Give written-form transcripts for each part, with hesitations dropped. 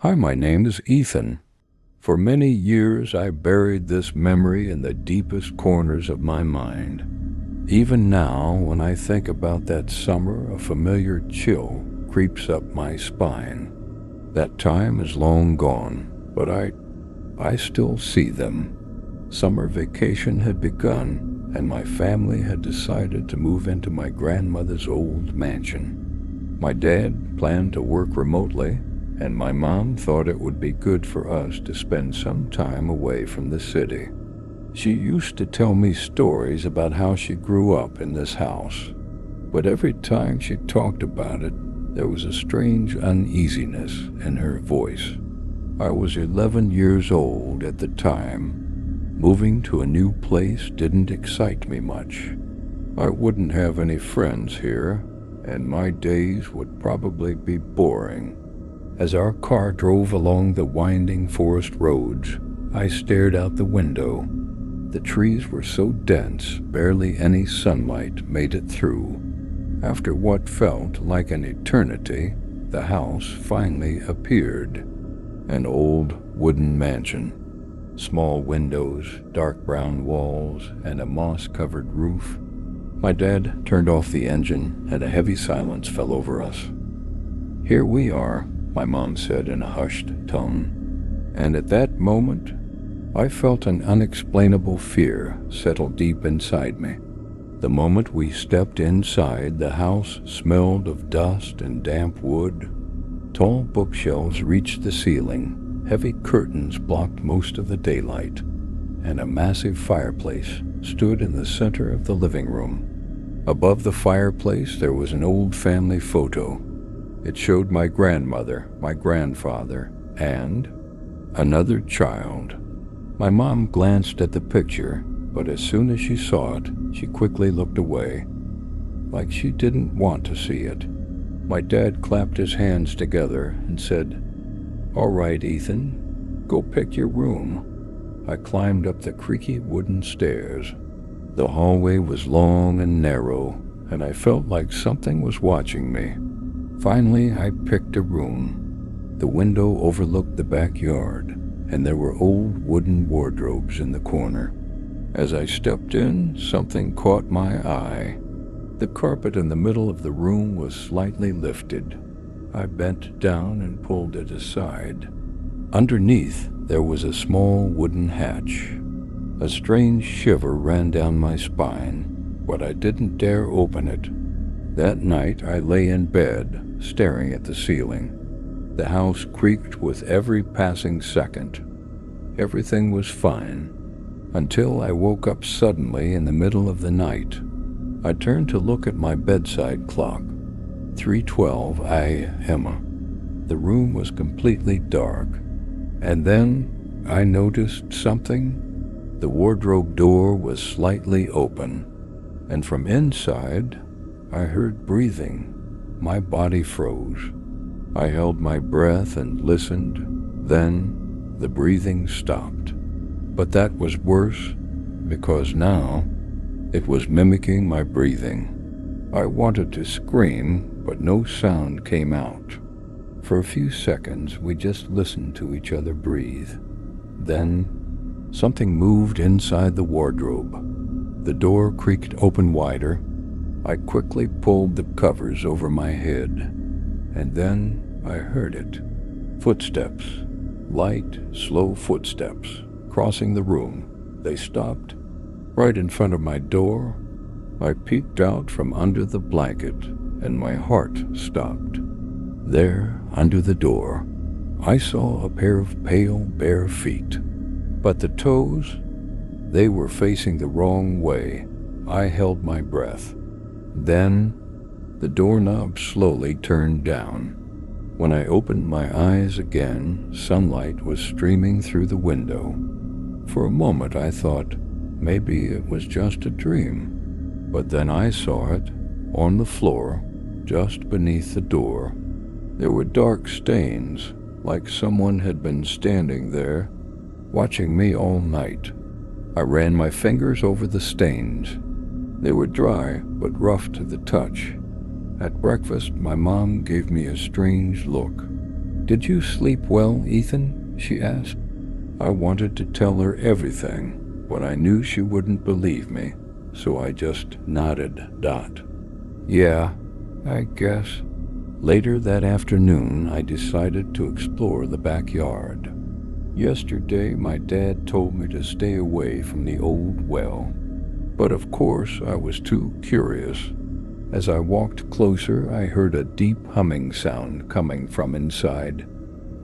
Hi, my name is Ethan. For many years I buried this memory in the deepest corners of my mind. Even now, when I think about that summer, a familiar chill creeps up my spine. That time is long gone, but I still see them. Summer vacation had begun, and my family had decided to move into my grandmother's old mansion. My dad planned to work remotely, and my mom thought it would be good for us to spend some time away from the city. She used to tell me stories about how she grew up in this house, but every time she talked about it, there was a strange uneasiness in her voice. I was 11 years old at the time. Moving to a new place didn't excite me much. I wouldn't have any friends here, and my days would probably be boring. As our car drove along the winding forest roads, I stared out the window. The trees were so dense, barely any sunlight made it through. After what felt like an eternity, the house finally appeared. An old wooden mansion. Small windows, dark brown walls, and a moss-covered roof. My dad turned off the engine, and a heavy silence fell over us. "Here we are," my mom said in a hushed tone. And at that moment, I felt an unexplainable fear settle deep inside me. The moment we stepped inside, the house smelled of dust and damp wood. Tall bookshelves reached the ceiling, heavy curtains blocked most of the daylight, and a massive fireplace stood in the center of the living room. Above the fireplace, there was an old family photo. It showed my grandmother, my grandfather, and another child. My mom glanced at the picture, but as soon as she saw it, she quickly looked away, like she didn't want to see it. My dad clapped his hands together and said, "All right, Ethan, go pick your room." I climbed up the creaky wooden stairs. The hallway was long and narrow, and I felt like something was watching me. Finally, I picked a room. The window overlooked the backyard, and there were old wooden wardrobes in the corner. As I stepped in, something caught my eye. The carpet in the middle of the room was slightly lifted. I bent down and pulled it aside. Underneath, there was a small wooden hatch. A strange shiver ran down my spine, but I didn't dare open it. That night, I lay in bed, staring at the ceiling. The house creaked with every passing second. Everything was fine, until I woke up suddenly in the middle of the night. I turned to look at my bedside clock. 3:12 a.m. The room was completely dark. And then I noticed something. The wardrobe door was slightly open, and from inside, I heard breathing. My body froze. I held my breath and listened. Then the breathing stopped. But that was worse, because now it was mimicking my breathing. I wanted to scream, but no sound came out. For a few seconds, we just listened to each other breathe. Then something moved inside the wardrobe. The door creaked open wider. I quickly pulled the covers over my head, and then I heard it. Footsteps, light, slow footsteps, crossing the room. They stopped right in front of my door. I peeked out from under the blanket, and my heart stopped. There, under the door, I saw a pair of pale, bare feet. But the toes, they were facing the wrong way. I held my breath. Then, the doorknob slowly turned down. When I opened my eyes again, sunlight was streaming through the window. For a moment I thought maybe it was just a dream. But then I saw it, on the floor, just beneath the door. There were dark stains, like someone had been standing there, watching me all night. I ran my fingers over the stains. They were dry, but rough to the touch. At breakfast, my mom gave me a strange look. "Did you sleep well, Ethan?" she asked. I wanted to tell her everything, but I knew she wouldn't believe me, so I just nodded. "Yeah, I guess." Later that afternoon, I decided to explore the backyard. Yesterday, my dad told me to stay away from the old well, but of course I was too curious. As I walked closer, I heard a deep humming sound coming from inside.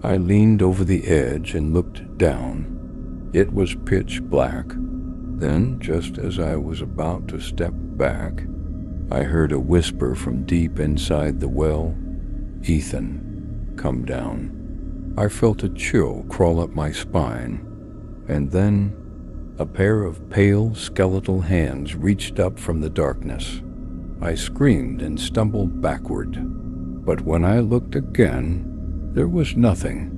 I leaned over the edge and looked down. It was pitch black. Then, just as I was about to step back, I heard a whisper from deep inside the well, "Ethan, come down." I felt a chill crawl up my spine, and then a pair of pale skeletal hands reached up from the darkness. I screamed and stumbled backward, but when I looked again, there was nothing.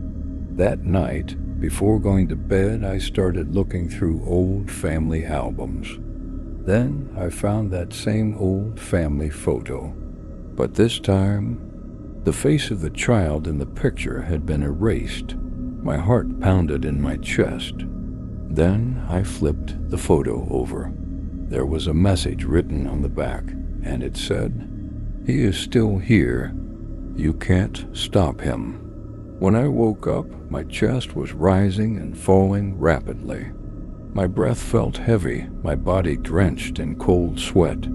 That night, before going to bed, I started looking through old family albums. Then I found that same old family photo, but this time, the face of the child in the picture had been erased. My heart pounded in my chest. Then I flipped the photo over. There was a message written on the back, and it said, "He is still here. You can't stop him." When I woke up, my chest was rising and falling rapidly. My breath felt heavy, my body drenched in cold sweat.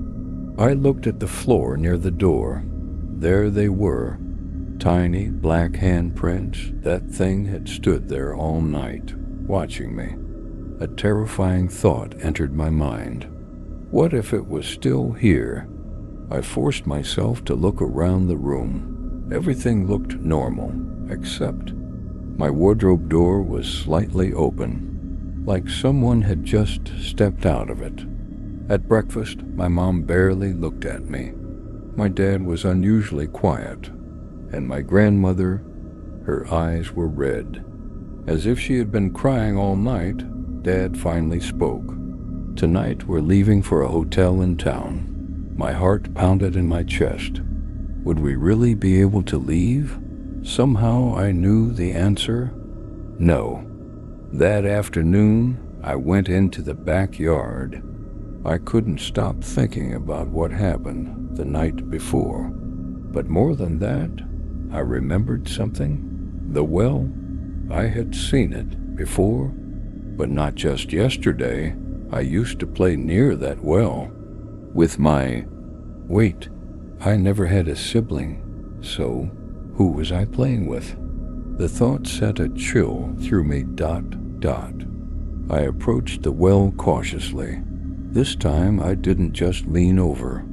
I looked at the floor near the door. There they were, tiny black handprints. That thing had stood there all night, watching me. A terrifying thought entered my mind. What if it was still here? I forced myself to look around the room. Everything looked normal, except my wardrobe door was slightly open, like someone had just stepped out of it. At breakfast, my mom barely looked at me. My dad was unusually quiet, and my grandmother, her eyes were red. As if she had been crying all night, Dad finally spoke. "Tonight we're leaving for a hotel in town." My heart pounded in my chest. Would we really be able to leave? Somehow I knew the answer. No. That afternoon, I went into the backyard. I couldn't stop thinking about what happened the night before. But more than that, I remembered something. The well, I had seen it before, but not just yesterday. I used to play near that well with my... Wait, I never had a sibling, so who was I playing with? The thought sent a chill through me. I approached the well cautiously. This time I didn't just lean over.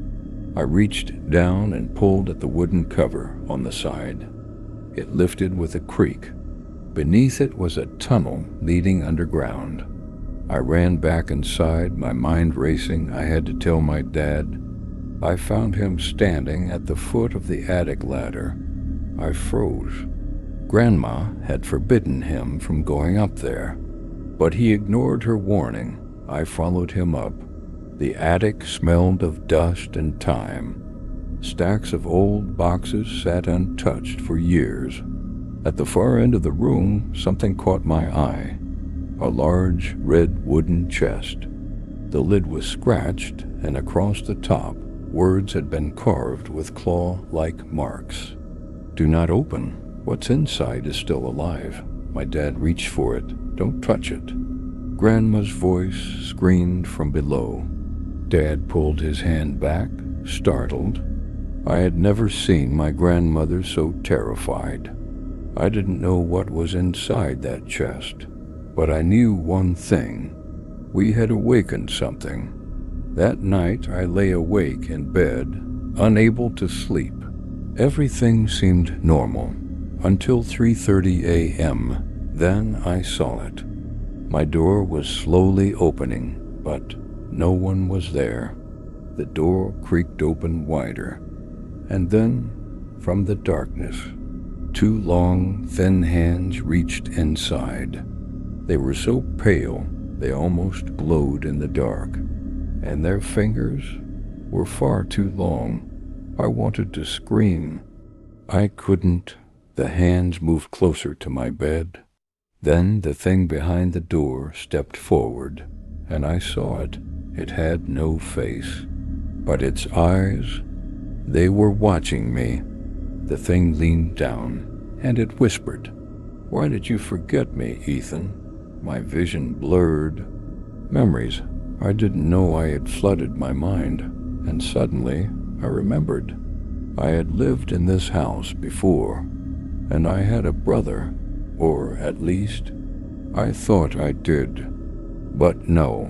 I reached down and pulled at the wooden cover on the side. It lifted with a creak. Beneath it was a tunnel leading underground. I ran back inside, my mind racing. I had to tell my dad. I found him standing at the foot of the attic ladder. I froze. Grandma had forbidden him from going up there, but he ignored her warning. I followed him up. The attic smelled of dust and time. Stacks of old boxes sat untouched for years. At the far end of the room, something caught my eye. A large, red wooden chest. The lid was scratched, and across the top, words had been carved with claw-like marks. "Do not open. What's inside is still alive." My dad reached for it. "Don't touch it." Grandma's voice screamed from below. Dad pulled his hand back, startled. I had never seen my grandmother so terrified. I didn't know what was inside that chest, but I knew one thing. We had awakened something. That night I lay awake in bed, unable to sleep. Everything seemed normal, until 3:30 a.m. Then I saw it. My door was slowly opening, but no one was there. The door creaked open wider, and then, from the darkness, two long, thin hands reached inside. They were so pale, they almost glowed in the dark, and their fingers were far too long. I wanted to scream. I couldn't The hands moved closer to my bed. Then the thing behind the door stepped forward, and I saw it. It had no face, but its eyes, they were watching me. The thing leaned down, and it whispered, "Why did you forget me, Ethan?" My vision blurred. Memories I didn't know I had flooded my mind, and suddenly I remembered. I had lived in this house before, and I had a brother, or at least, I thought I did. But no,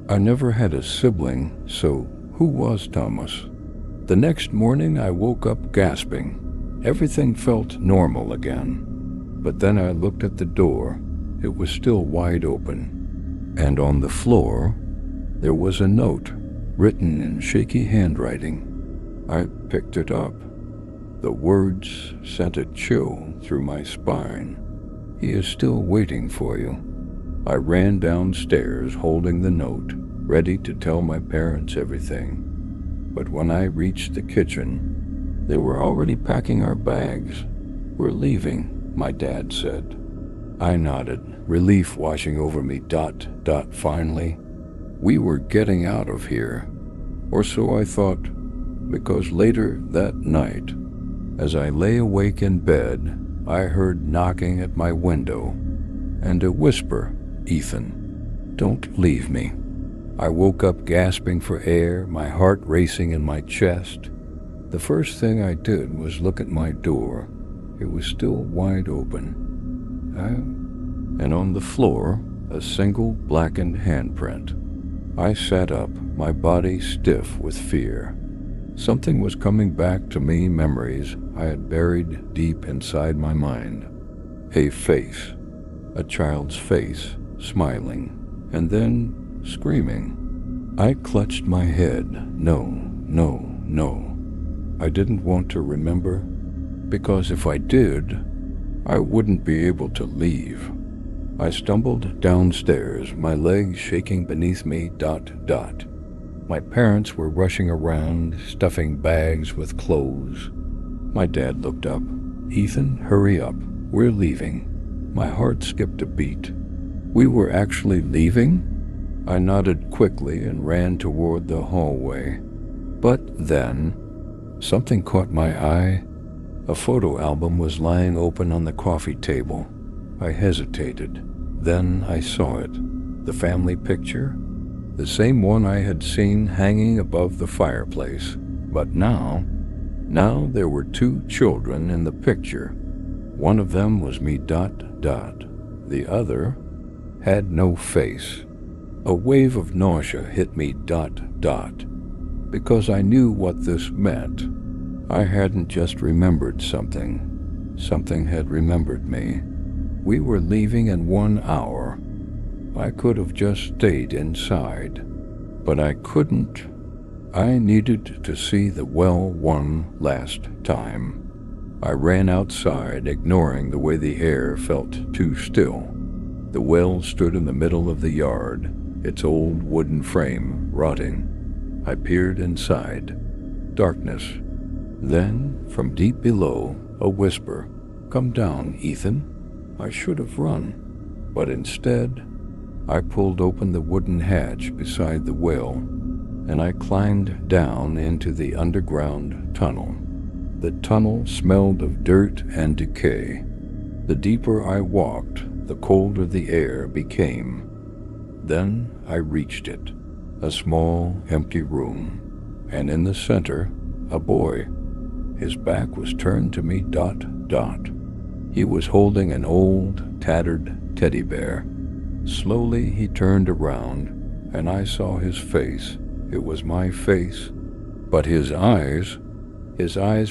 I never had a sibling, so who was Thomas? The next morning I woke up gasping. Everything felt normal again. But then I looked at the door. It was still wide open. And on the floor, there was a note written in shaky handwriting. I picked it up. The words sent a chill through my spine. "He is still waiting for you." I ran downstairs holding the note, ready to tell my parents everything. But when I reached the kitchen, they were already packing our bags. "We're leaving," my dad said. I nodded, relief washing over me. Finally, we were getting out of here. Or so I thought, because later that night, as I lay awake in bed, I heard knocking at my window, and a whisper, "Ethan, don't leave me." I woke up gasping for air, my heart racing in my chest. The first thing I did was look at my door. It was still wide open. And on the floor, a single blackened handprint. I sat up, my body stiff with fear. Something was coming back to me, memories I had buried deep inside my mind. A face, a child's face, smiling, and then screaming. I clutched my head. No. I didn't want to remember, because if I did, I wouldn't be able to leave. I stumbled downstairs, my legs shaking beneath me. My parents were rushing around, stuffing bags with clothes. My dad looked up. "Ethan, hurry up. We're leaving." My heart skipped a beat. We were actually leaving? I nodded quickly and ran toward the hallway. But then, something caught my eye. A photo album was lying open on the coffee table. I hesitated. Then I saw it. The family picture. The same one I had seen hanging above the fireplace. But now there were two children in the picture. One of them was me. The other had no face. A wave of nausea hit me. Because I knew what this meant. I hadn't just remembered something. Something had remembered me. We were leaving in 1 hour. I could have just stayed inside, but I couldn't. I needed to see the well one last time. I ran outside, ignoring the way the air felt too still. The well stood in the middle of the yard, its old wooden frame rotting. I peered inside. Darkness. Then, from deep below, a whisper, "Come down, Ethan." I should have run, but instead, I pulled open the wooden hatch beside the well, and I climbed down into the underground tunnel. The tunnel smelled of dirt and decay. The deeper I walked, the colder the air became. Then I reached it, a small, empty room, and in the center, a boy. His back was turned to me. He was holding an old, tattered teddy bear. Slowly he turned around, and I saw his face. It was my face, but his eyes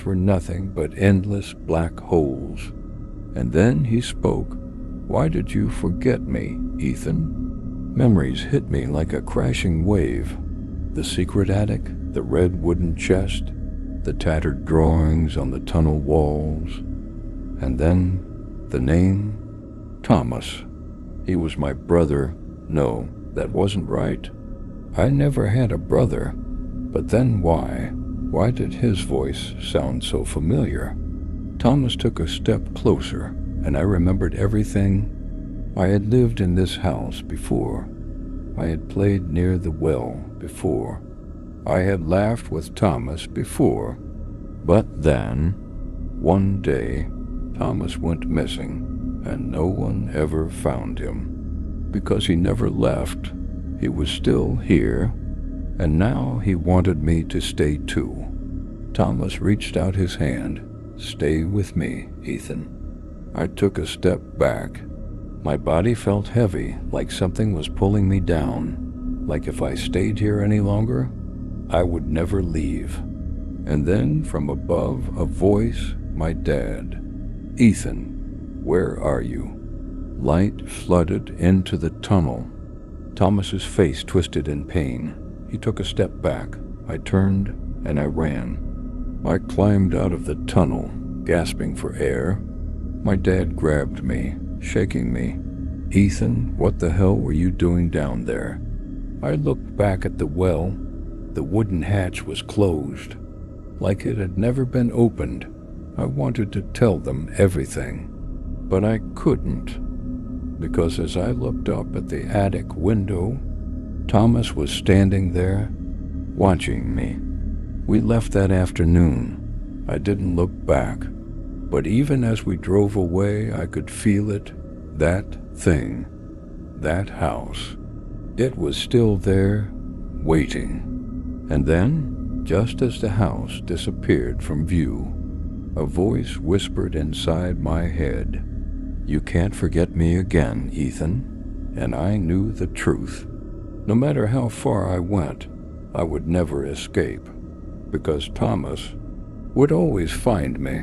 were nothing but endless black holes. And then he spoke. "Why did you forget me, Ethan?" Memories hit me like a crashing wave. The secret attic, the red wooden chest, the tattered drawings on the tunnel walls, and then the name, Thomas. He was my brother. No, that wasn't right. I never had a brother. But then why? Why did his voice sound so familiar? Thomas took a step closer, and I remembered everything. I had lived in this house before. I had played near the well before. I had laughed with Thomas before. But then, one day, Thomas went missing, and no one ever found him. Because he never left. He was still here, and now he wanted me to stay too. Thomas reached out his hand. "Stay with me, Ethan." I took a step back. My body felt heavy, like something was pulling me down, like if I stayed here any longer, I would never leave. And then, from above, a voice, my dad. "Ethan, where are you?" Light flooded into the tunnel. Thomas's face twisted in pain. He took a step back. I turned, and I ran. I climbed out of the tunnel, gasping for air. My dad grabbed me, shaking me. "Ethan, what the hell were you doing down there?" I looked back at the well. The wooden hatch was closed, like it had never been opened. I wanted to tell them everything, but I couldn't, because as I looked up at the attic window, Thomas was standing there, watching me. We left that afternoon. I didn't look back, but even as we drove away, I could feel it, that thing, that house. It was still there, waiting. And then, just as the house disappeared from view, a voice whispered inside my head, "You can't forget me again, Ethan." And I knew the truth. No matter how far I went, I would never escape, because Thomas would always find me.